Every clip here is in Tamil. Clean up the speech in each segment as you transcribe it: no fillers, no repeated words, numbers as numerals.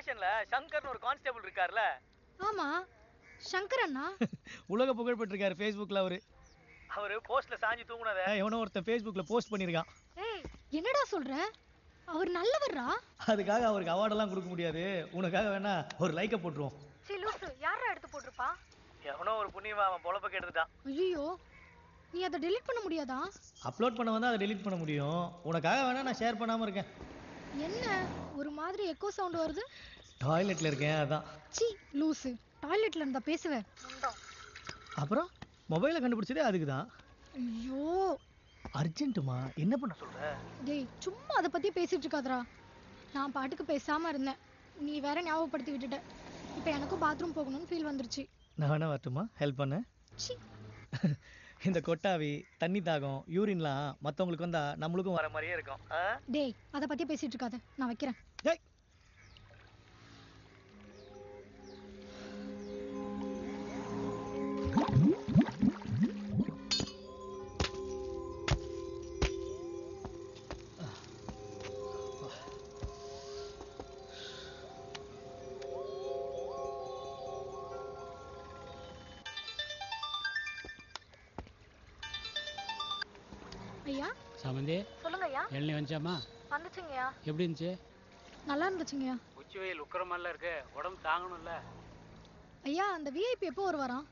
ஸ்டேஷன்ல சங்கர்னு ஒரு கான்ஸ்டபிள் இருக்கார்ல? ஆமா, சங்கர் அண்ணா. உலக புகழ் பெற்றிருக்காரு ஃபேஸ்புக்ல அவரு. அவரு போஸ்ட்ல சாஞ்சி தூங்குனத எவனோ ஒருத்தன் ஃபேஸ்புக்ல போஸ்ட் பண்ணிருக்கான். ஏய், என்னடா சொல்ற? அவர் நல்லவர்ரா. அதுக்காக அவருக்கு அவார்டெல்லாம் கொடுக்க முடியாது. உனக்காக வேணா ஒரு லைக்க போட்டுருவோம். சீ லூசு, யாரா எடுத்து போட்டுருப்பா? எவனோ ஒரு புண்ணியவன் அவன் பொழப்ப கெடுத்துட்டான். ஐயோ, நீ அதை டெலீட் பண்ண முடியாதா? அப்லோட் பண்ண வந்தா அதை டெலீட் பண்ண முடியும். உனக்காக வேணா நான் ஷேர் பண்ணாம இருக்கேன். என்ன ஒரு மாதிரி எக்கோ சவுண்ட் வருது? டாய்லெட்ல இருக்கேன் அதான். சீ லூசு, டாய்லெட்ல இருந்தா பேசுவேன். அப்புறம் மொபைலை கண்டுபிடிச்சதே அதுக்கு தான். ஐயோ அர்ஜென்ட்டுமா, என்ன பண்ண சொல்ற? டேய், சும்மா அதை பத்தி பேசிட்டு இருக்காதடா. நான் பாட்டுக்கு பேசாம இருந்தேன், நீ வேற ஞாபகப்படுத்தி விட்டுட்ட. இப்போ எனக்கும் பாத்ரூம் போகணும்னு ஃபீல் வந்துருச்சு. நான் வேணா வரட்டுமா ஹெல்ப் பண்ண? சீ. இந்த கொட்டாவி, தண்ணி தாகம், யூரின்லாம் மற்றவங்களுக்கு வந்தா நம்மளுக்கும் வர மாதிரியே இருக்கும். டேய், அதை பத்தி பேசிட்டு இருக்காத, நான் வைக்கிறேன். டேய். ஐயா சமந்தி, சொல்லுங்க ஐயா. எண்ணெய் வந்துச்சாமா? வந்துச்சுங்கய்யா. எப்படி இருந்துச்சு? நல்லா இருந்துச்சுங்கய்யா. உச்சி வெயில் உக்கிற மாதிரிலாம் இருக்கு, உடம்பு தாங்கணும்ல. ஐயா, அந்த விஐபி எப்போ வருவாராம்?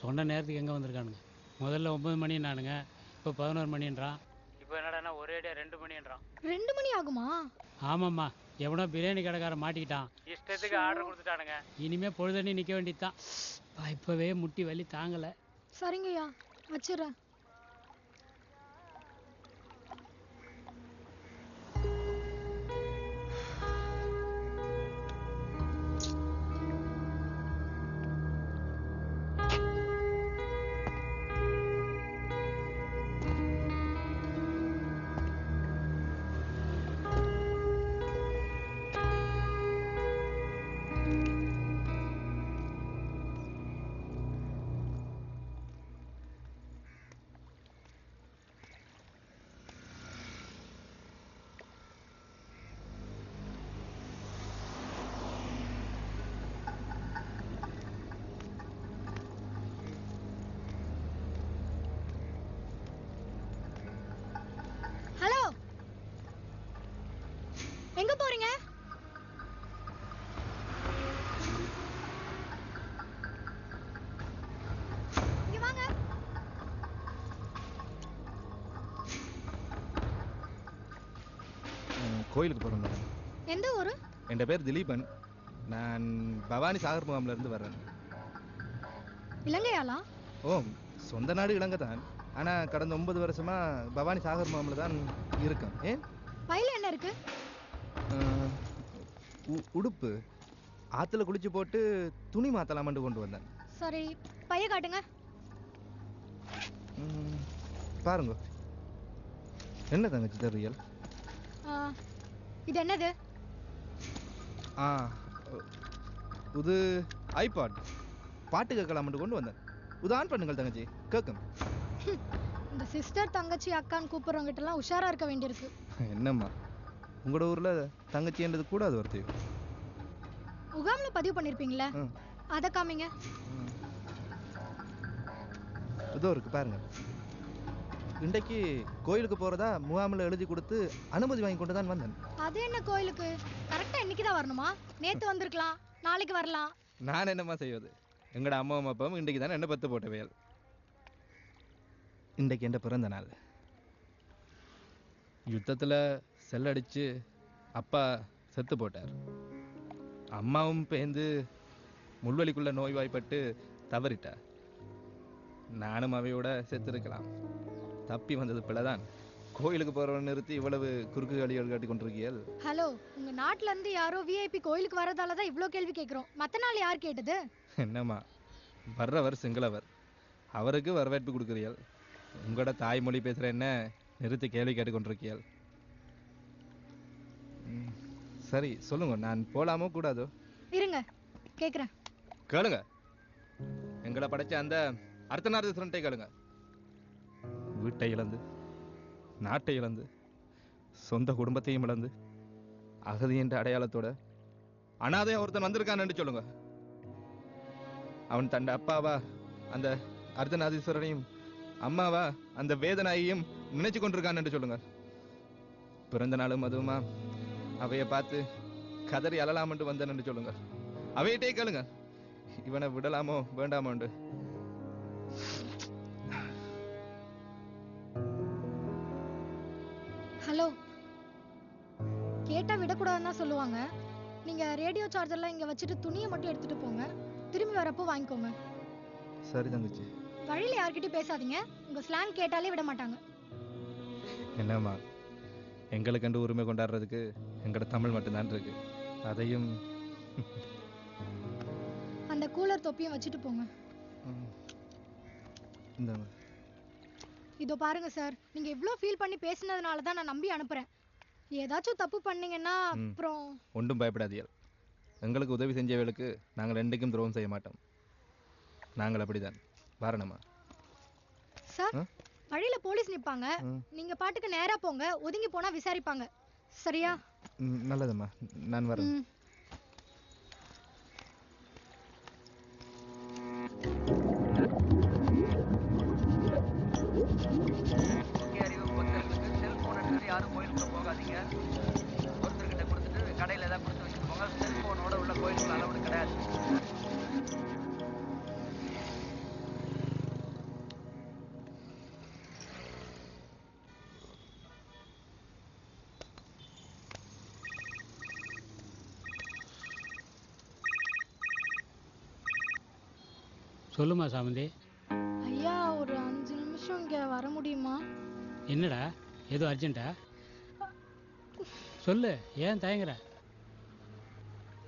சொன்ன நேரத்துக்கு எங்கே வந்திருக்கானுங்க? முதல்ல 9 மணினானுங்க, இப்போ 11 மணின்றான். இப்போ என்னடான்னா ஒரேடியாக 2 மணின்றான். 2 மணி ஆகுமா? ஆமாம்மா, எவனோ பிரியாணி கடைக்காரன் மாட்டிக்கிட்டான். இஷ்டத்துக்கு ஆர்டர் கொடுத்துட்டானுங்க. இனிமே பொழுதண்ணி நிற்க வேண்டியதுதான். இப்போவே முட்டி வலி தாங்கலை. சரிங்கய்யா, வச்சிடுறேன். ஹலோ, எங்க போறீங்க? இங்க வாங்க. கோயிலுக்கு போகிறோம் மேடம். எந்த ஊரு? என் பேர் திலீபன். நான் பவானி சாகர் முகாம்லேருந்து வர்றேன். இலங்கையாளா? ஓ, சொந்த நாடு இலங்கை தான். ஆனால் கடந்த 9 வருஷமாக பவானி சாகர் முகாமில் தான் இருக்கேன். ஏன்? பையில என்ன இருக்கு? உடுப்பு ஆற்றுல குளிச்சு போட்டு துணி மாற்றலாமண்டு கொண்டு வந்தேன். சரி, பைய காட்டுங்க. பாருங்க. என்ன தங்கச்சி தெரியல்? இது என்னது? இது ஐபாட். பாட்டு கேட்கலாமட்டு கொண்டு வந்தேன். இது ஆன் பண்ணுங்கள் தங்கச்சி, கேட்கும். இந்த சிஸ்டர் தங்கச்சி அக்கான்னு கூப்பிடுறவங்கிட்ட எல்லாம் உஷாரா இருக்க வேண்டியிருக்கு. என்னம்மா, உங்களோட ஊர்ல தங்கச்சின்றது கூடாது வருது. முகாம்ல பதிவு பண்ணிருப்பீங்களா? அத காமிங்க. இதோ இருக்கு பாருங்க. இன்றைக்கு கோயிலுக்கு போறதா முகாமில் எழுதி கொடுத்து அனுமதி வாங்கி கொண்டு தான் வந்தேன். அது என்ன கோயிலுக்கு? கரெக்டா இன்னைக்கு தான் வரணுமா? நேத்து வந்திருக்கலாம், நாளைக்கு வரலாம். நான் என்னம்மா செய்வது? எங்கட அம்மாவும் அப்பாவும் இன்றைக்கு தானே என்ன பத்து போட்ட வேல். இன்றைக்கு என் பிறந்த நாள். யுத்தத்தில் செல்லடிச்சு அப்பா செத்து போட்டார். அம்மாவும் பேந்து முள்வலிக்குள்ள நோய்வாய்ப்பட்டு தவறிட்டார். நானும் அவையோட செத்து இருக்கலாம். தப்பி வந்தது பிள்ளைதான். கோயிலுக்கு போறவன் நிறுத்தி இவ்வளவு குறுக்கு வழிகள் காட்டி கொண்டிருக்கியல். ஹலோ, உங்க நாட்டுல இருந்து யாரோ விஐபி கோயிலுக்கு வரதாலதான் இவ்ளோ கேள்வி கேட்கிறோம். மத்த நாள் யார் கேட்டது? என்னம்மா, வர்றவர் சிங்களவர், அவருக்கு வரவேற்பு கொடுக்குறியல். உங்களோட தாய்மொழி பேசுற என்ன நிறுத்தி கேள்வி கேட்டுக்கொண்டிருக்கியல். சரி சொல்லுங்க, நான் போலாமோ கூடாதோ? இருங்க, கேக்குறேன். கேளுங்க. எங்களை படைச்ச அந்த அர்த்தநாரீஸ்வரன்ட்டை கேளுங்க. வீட்டை இழந்து, நாட்டை இழந்து, சொந்த குடும்பத்தையும் இழந்து, அகதி என்ற அடையாளத்தோட அனாதையா ஒருத்தன் வந்திருக்கான்னு சொல்லுங்க. அவன் தன் அப்பாவா அந்த அர்த்தநாதீஸ்வரனையும் அம்மாவா அந்த வேதனாயையும் நினைச்சு கொண்டிருக்கான்னு சொல்லுங்க. பிறந்த நாளும் அதுவுமா அவைய பார்த்து கதறி அழலாமட்டு வந்தேன்னு சொல்லுங்க. அவையிட்டே கேளுங்க, இவனை விடலாமோ வேண்டாமோண்டு. ஹலோ, கேட்டா விடக்கூடாதுன்னு தான் சொல்லுவாங்க. நீங்க ரேடியோ சார்ஜர்லாம் இங்க வச்சுட்டு துணியை மட்டும் எடுத்துட்டு போங்க. திரும்பி வரப்போ வாங்கிக்கோங்க. சரி தங்கச்சி. வழியில யார்கிட்டயும் பேசாதீங்க. உங்க ஸ்லாங் கேட்டாலே விட மாட்டாங்க. என்னம்மா, எங்களுக்கண்டு உரிமை கொண்டாடுறதுக்கு எங்களோட தமிழ் மட்டும்தான் இருக்கு. அதையும் அந்த கூலர் தொப்பியும் வச்சுட்டு போங்க. இந்தாங்க. இதோ பாருங்க சார், நீங்க இவ்ளோ ஃபீல் பண்ணி பேசினதுனால தான் நான் நம்பி அனுப்புறேன். ஏதாச்சும் தப்பு பண்ணீங்கன்னா அப்புறம். ஒன்றும் பயப்படாதீர்கள். எங்களுக்கு உதவி செஞ்சவர்களுக்கு நாங்கள் ரெண்டுக்கும் துரோகம் செய்ய மாட்டோம். நாங்கள் அப்படிதான். வாரணமா சார், வழியில போலீஸ் நிப்பாங்க. நீங்க பாட்டுக்கு நேரா போங்க. ஒதுங்கி போனா விசாரிப்பாங்க. சரியா? நல்லதம்மா, நான் வரேன். யாரும் கோயிலுக்குள்ள போகாதீங்க. ஒருத்தர்கிட்ட கொடுத்துட்டு கடையில் ஏதாவது கொடுத்து வச்சுட்டு போங்க. செல்போனோட உள்ள கோயிலுக்குள்ள அளவு கிடையாது. சொல்லுமா சாமந்தி. ஐயா, ஒரு 5 நிமிஷம் இங்க வர முடியுமா? என்னடா, ஏதோ அர்ஜென்ட்டா? சொல்லு, ஏன் தயங்குற?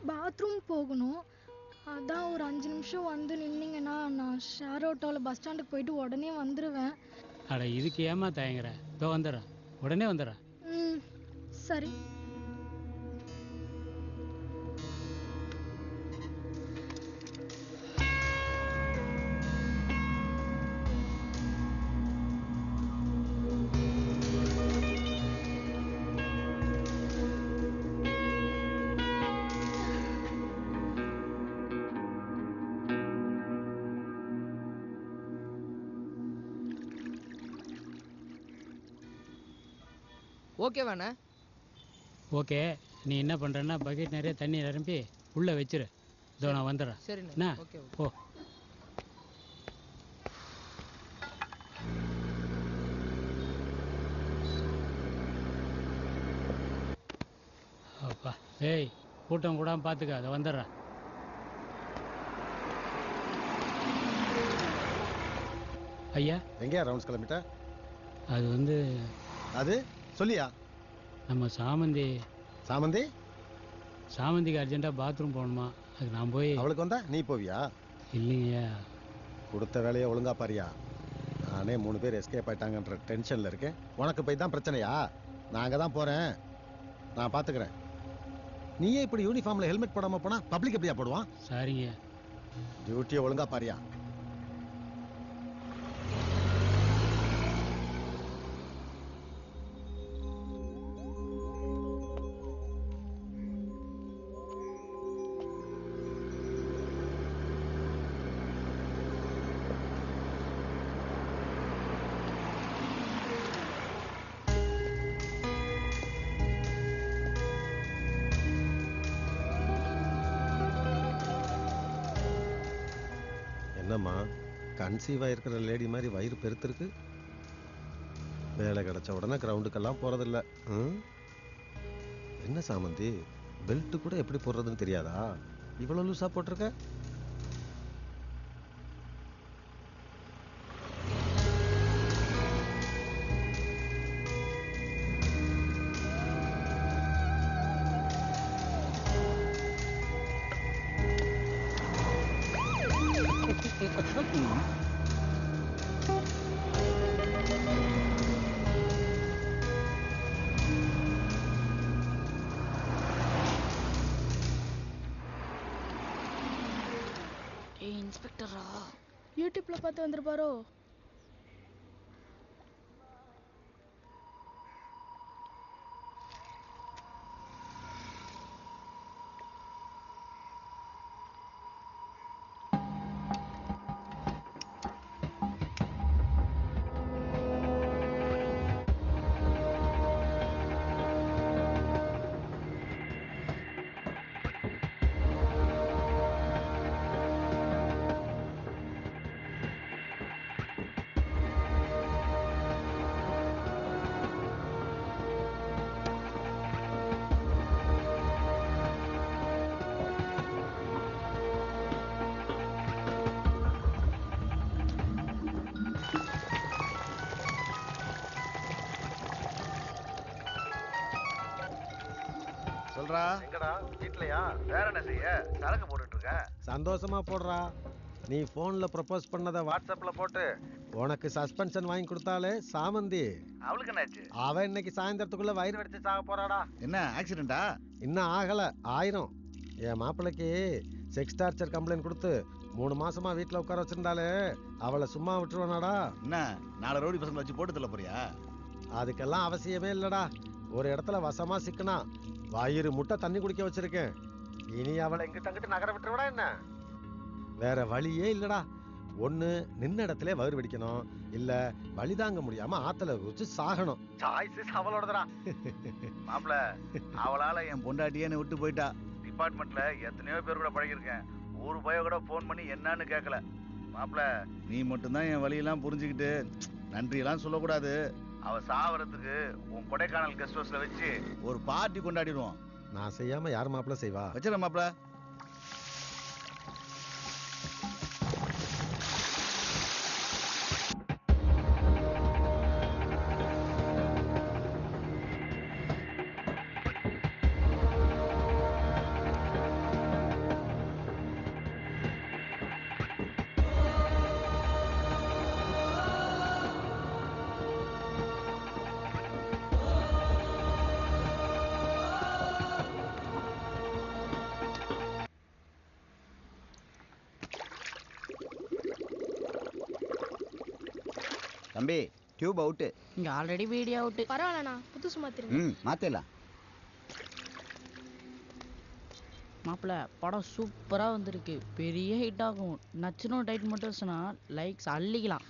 பாத்ரூம் போகணும். அதான் ஒரு 5 நிமிஷம் வந்து நின்னீங்கன்னா நான் ஷேர் ஆட்டோவில் பஸ் ஸ்டாண்டுக்கு போயிட்டு உடனே வந்துடுவேன். அட, இதுக்கு ஏமா தயங்குற? இதோ வந்துடுறேன், உடனே வந்துடுறேன். சரி. ஓகேவாண்ணா? ஓகே. நீ என்ன பண்ணுறன்னா பக்கெட் நிறைய தண்ணி நிரம்பி உள்ளே வச்சிரு. இதோ நான் வந்துடுறேன். சரிண்ணா. ஓகே ஓ. அப்பா, ஏய், கூட்டம் கூடாம பார்த்துக்க. அதை வந்துடுறேன். ஐயா, எங்கேயா ரவுண்ட்ஸ் கிளம்பிட்ட? அது வந்து அது சொல்லியா? நம்ம சாமந்தி சாமந்திக்கு அர்ஜென்ட்டாக பாத்ரூம் போகணுமா, அதுக்கு நான் போய். அவளுக்கு வந்தா நீ போவியா? இல்லைங்கய்யா. கொடுத்த வேலையை ஒழுங்கா பாரியா. நானே 3 பேர் எஸ்கேப் ஆயிட்டாங்கன்ற டென்ஷன்ல இருக்கேன். உனக்கு போய் தான் பிரச்சனையா? நான் அங்கே தான் போறேன், நான் பார்த்துக்கிறேன். நீயே இப்படி யூனிஃபார்ம்ல ஹெல்மெட் போடாம போனா பப்ளிக் எப்படியா போடுவான்? சரிங்க. டியூட்டியை ஒழுங்கா பாரியா. என்னம்மா, கன்சீவா இருக்கிற லேடி மாதிரி வயிறு பெருத்திருக்கு. வேலை கிடைச்ச உடனே கிரவுண்டுக்கெல்லாம் போறதில்ல. என்ன சாமந்தி, பெல்ட் கூட எப்படி போடுறதுன்னு தெரியாதா? இவ்வளவு லூசா போட்டிருக்க. இன்ஸ்பெக்டரா? யூடியூப்ல பார்த்து வந்திருப்பாரோ? சொல்றா எங்கடா வீட்லயா? வேற என்ன செய்ய சரக்கு போட்டுட்டு இருக்க. சந்தோஷமா போடுறா. நீ போன்ல ப்ரப்போஸ் பண்ணத வாட்ஸ்அப்ல போட்டு உனக்கு சஸ்பென்ஷன் வாங்கி கொடுத்தாலே சாமந்தி. அவளுக்கு என்னாச்சு? அவ இன்னைக்கு சாயந்தரத்துக்குள்ள வயிறு வெடிச்சு சாக போறாடா. என்ன ஆக்சிடென்டா? இன்னும் ஆகல, ஆயிரம். என் மாப்பிள்ளைக்கு செக்ஸ் டார்ச்சர் கம்ப்ளைண்ட் கொடுத்து 3 மாசமா வீட்டுல உட்கார வச்சிருந்தாலே அவளை சும்மா விட்டுருவானாடா? என்ன 4 ரவுடி பசங்களை வச்சு போட்டு தள்ள போறியா? அதுக்கெல்லாம் அவசியமே இல்லடா. ஒரு இடத்துல வசமா சிக்கனா வயிறு முட்டை தண்ணி குடிக்க வச்சிருக்கேன். இனி அவளை எங்கிட்ட அங்கிட்டு நகர விட்டுருவடா என்ன? வேற வழியே இல்லடா. ஒண்ணு நின்ன இடத்துல வயிறு வெடிக்கணும், இல்ல வலி தாங்க முடியாம ஆத்துல வச்சு சாகணும். சாய்ஸ் அவளோடதடா. மாப்பிள அவளால என் பொண்டாட்டியேன்னு விட்டு போயிட்டா. டிபார்ட்மெண்ட்ல எத்தனையோ பேர் கூட பழகிருக்கேன். ஒரு பய கூட போன் பண்ணி என்னன்னு கேட்கல. மாப்பிள நீ மட்டும்தான் என் வழியெல்லாம் புரிஞ்சுக்கிட்டு நன்றி எல்லாம் சொல்லக்கூடாது. அவ சாவறதுக்கு உன் கொடைக்கானல் கெஸ்ட் ஹவுஸ்ல வச்சு ஒரு பார்ட்டி கொண்டாடிடுவோம். நான் செய்யாம யார் மாப்பிள்ள செய்வா? வச்சிட மாப்பிள. தம்பி டியூப் அவுட்டு. இங்க ஆல்ரெடி வீடியோ அவுட். பரவாயில்லண்ணா, புதுசு மாத்திருங்க. மாத்திடலாம். மாப்பிள்ள படம் சூப்பரா வந்திருக்கு, பெரிய ஹிட் ஆகும். நச்சுனும் டைட் மட்டும் சொன்னா லைக்ஸ் அள்ளிக்கலாம்.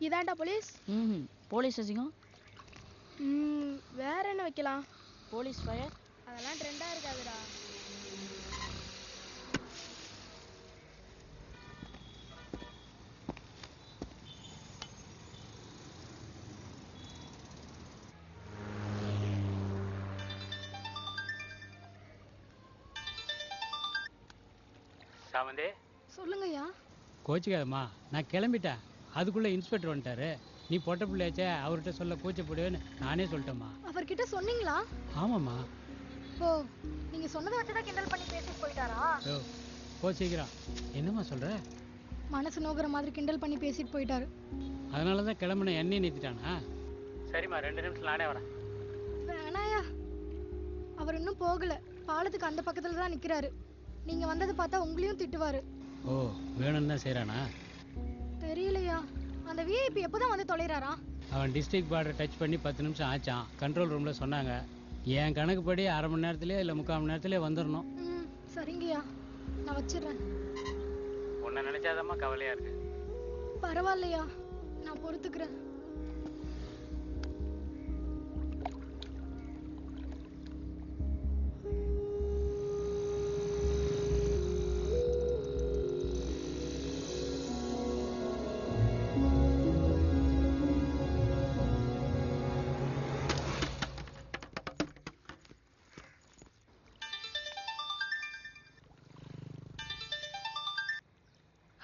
இதாண்டா போலீஸ். போலீஸ் அசிங்கம். வேற என்ன வைக்கலாம்? போலீஸ் ஃபயர் அதெல்லாம் ட்ரெண்டா இருக்காதுடா. சாமந்தே, சொல்லுங்கய்யா. கோச்சிக்காதம்மா, நான் கிளம்பிட்டேன். அதுக்குள்ள இன்ஸ்பெக்டர் வந்துட்டாரு. நீ பொட்ட பிள்ளையாச்சே, அவர்கிட்ட சொல்ல கூச்சப்படுவேன்னு நானே சொல்லிட்டேம்மா. அவர்கிட்ட சொன்னீங்களா? ஆமாம்மா. ஓ, நீங்க சொன்னதை வச்சுதான் கிண்டல் பண்ணி பேசிட்டு போயிட்டாரா? ஓ, போ சீக்கிரம். என்னம்மா சொல்ற? மனசு நோக்கிற மாதிரி கிண்டல் பண்ணி பேசிட்டு போயிட்டாரு. அதனால தான் கிளம்புன எண்ணெய் நிறுத்திட்டானா? சரிம்மா, 2 நிமிஷம் நானே வரேன். வேணாயா, அவர் இன்னும் போகல. பாலத்துக்கு அந்த பக்கத்துல தான் நிக்கிறாரு. நீங்க வந்ததை பார்த்தா உங்களையும் திட்டுவாரு. ஓ, வேணும்னு தான் செய்கிறானா? தெரியலையா. அந்த விஐபி எப்போதான் வந்து தொலைறாரா? அவன் டிஸ்ட்ரிக்ட் பார்டர் டச் பண்ணி 10 நிமிஷம் ஆச்சான். கண்ட்ரோல் ரூமில் சொன்னாங்க. என் கணக்குப்படி 1/2 மணி நேரத்துலேயே இல்லை 3/4 மணி நேரத்துலேயே வந்துடணும். சரிங்கய்யா, நான் வச்சிடுறேன். உன்னை நினைச்சாதாம்மா கவலையாக இருக்கு. பரவாயில்லையா, நான் பொறுத்துக்கிறேன்.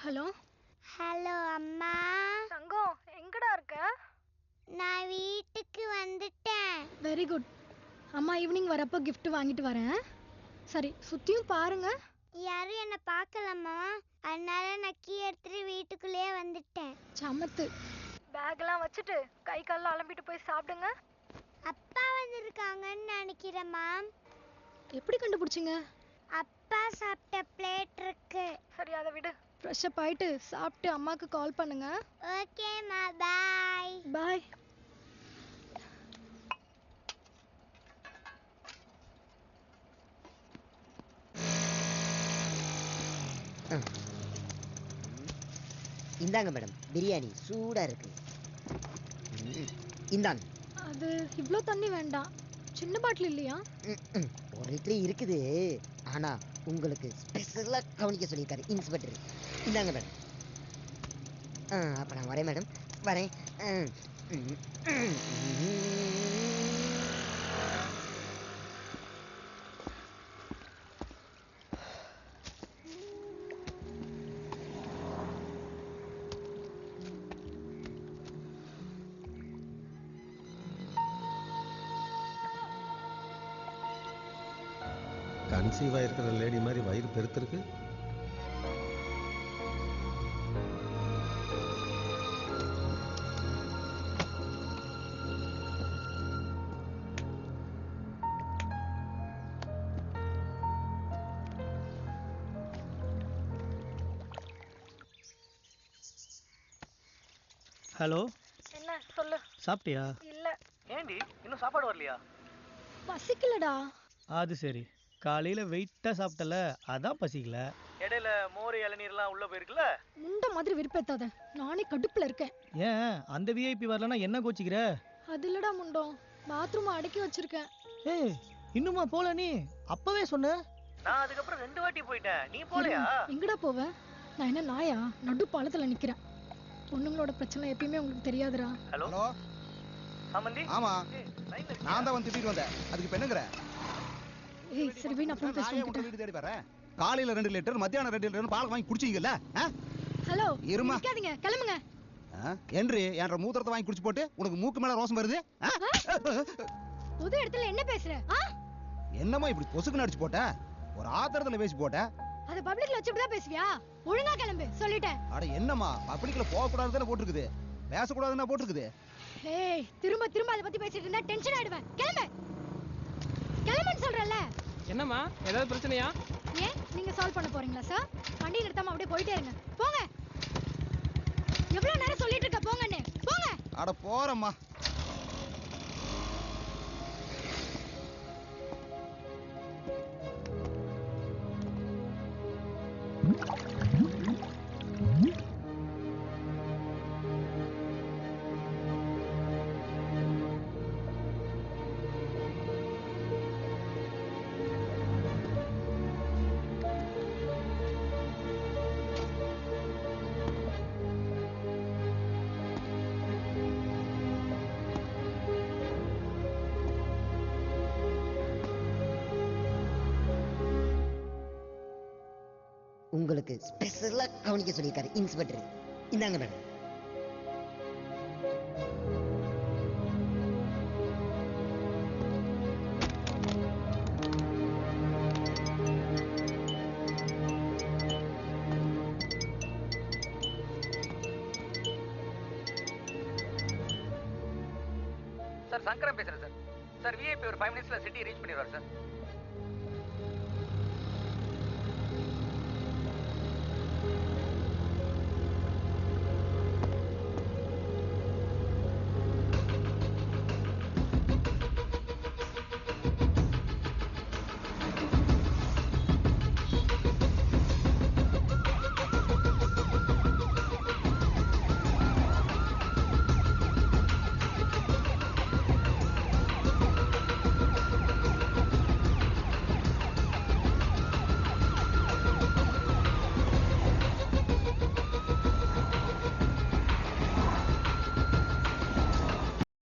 ஹலோ. ஹலோ அம்மா. தங்கம், எங்கடா இருக்க? நான் வீட்டுக்கு வந்துட்டேன். Very good. அம்மா ஈவினிங் வரப்போ gift வாங்கிட்டு வரேன். சரி, சுத்தியும் பாருங்க. யாரும் என்ன பார்க்கலம்மா, அதனால நான் கீ எடுத்துட்டு வீட்டுக்குள்ளேயே வந்துட்டேன். சமத்து. பேக்லாம் வச்சுட்டு கை கால்லாம் அலம்பிட்டு போய் சாப்பிடுங்க. அப்பா வந்திருக்காங்கன்னு நினைக்கிறேம்மா. எப்படி கண்டுபிடிச்சிங்க? அப்பா சாப்பிட்ட பிளேட் இருக்கு. சரி, அதை விடு. ஃப்ரெஷ் அப் ஆயிட்டு சாப்பிட்டு அம்மாக்கு கால் பண்ணுங்க. ஓகேம்மா, பாய். பாய். இந்தாங்க மேடம், பிரியாணி சூடா இருக்கு. இந்தாங்க. அது இவ்ளோ தண்ணி வேண்டாம். சின்ன பாட்டில் இல்லையா? 1 லிட்டர் இருக்குது. ஆனா உங்களுக்கு ஸ்பெஷலா கவனிக்க சொல்லியிருக்காரு இன்ஸ்பெக்டர். இந்தாங்க மேடம். அப்ப நான் வரேன் மேடம், வரேன். கன்சீவ் ஆயிருக்கிற லேடி மாதிரி வயிறு பெருத்திருக்கு. ஹலோ, என்ன சொல்லு. சாப்பிட்டியா? இல்ல. ஏண்டி இன்னும் சாப்பாடு வரலையா? பசிக்கலடா. அது சரி, காலையில வெயிட்டா சாப்பிட்டல, அதான் பசிக்கல. இடையில மோர் இளநீர்லாம் உள்ள போயிருக்குல்ல. முண்ட மாதிரி விருப்பத்தாத, நானே கடுப்புல இருக்கேன். ஏன் அந்த விஐபி வரலன்னா என்ன கோச்சிக்கிற? அது இல்லடா முண்டம், பாத்ரூம் அடக்கி வச்சிருக்கேன். ஏய், இன்னுமா போல நீ? அப்பவே சொன்ன. நான் அதுக்கப்புறம் 2 வாட்டி போயிட்டேன், நீ போலையா? எங்கடா போவ? நான் என்ன நாயா? நடு பாலத்துல நிக்கிறேன். பொண்ணுங்களோட பிரச்சனை எப்பயுமே உங்களுக்கு தெரியாதுடா. ஹலோ சாமந்தி. ஆமா, நான் தான் வந்து திட்டிட்டு வந்தேன். அதுக்கு இப்ப என்னங்கற? ஏய் சரி, நான் அப்புறம் பேசுறேன். உங்க வீடு தேடி வரேன். காலையில 2 லிட்டர், மத்தியானம் 2 லிட்டர் பால் வாங்கி குடிச்சீங்கல்ல? ஹலோ, இருமா. நிக்காதீங்க, கிளம்புங்க. என்று என்ற மூத்திரத்தை வாங்கி குடிச்சு போட்டு உனக்கு மூக்கு மேல ரோசம் வருது? புது இடத்துல என்ன பேசுற? என்னம்மா இப்படி பொசுக்குன்னு அடிச்சு போட்ட? ஒரு ஆத்திரத்துல பேசி போட்ட. அது பப்ளிக்ல வச்சு இப்படி தான் பேசுவியா? ஒழுங்கா கிளம்பு, சொல்லிட்டேன். அட என்னம்மா, பப்ளிக்ல போக கூடாதுன்னு போட்டுருக்குது, பேச கூடாதுன்னு போட்டுருக்குது. ஏய், திரும்ப திரும்ப அத பத்தி பேசிட்டு இருந்தா டென்ஷன் ஆயிடுவேன். கிளம்பு, கிளம்புன்னு சொல்றேன்ல. என்னம்மா, ஏதாவது பிரச்சனையா? ஏன் நீங்க சால்வ் பண்ண போறீங்களா சார்? வண்டி நிறுத்தாம அப்படியே போயிட்டே இருங்க. போங்க. எவ்வளவு நேரம் சொல்லிட்டு இருக்க, போங்கன்னு. போங்க. அட போறம்மா. உங்களுக்கு ஸ்பெஷலா கவனிக்க சொல்லியிருக்காரு இன்ஸ்பெக்டர். இந்தாங்க மேடம். சார் சங்கரம் பேசுறேன் சார். சார் விஐபி ஒரு 5 மினிட்ஸ்ல சிட்டி ரீச் பண்ணிடுவார் சார்.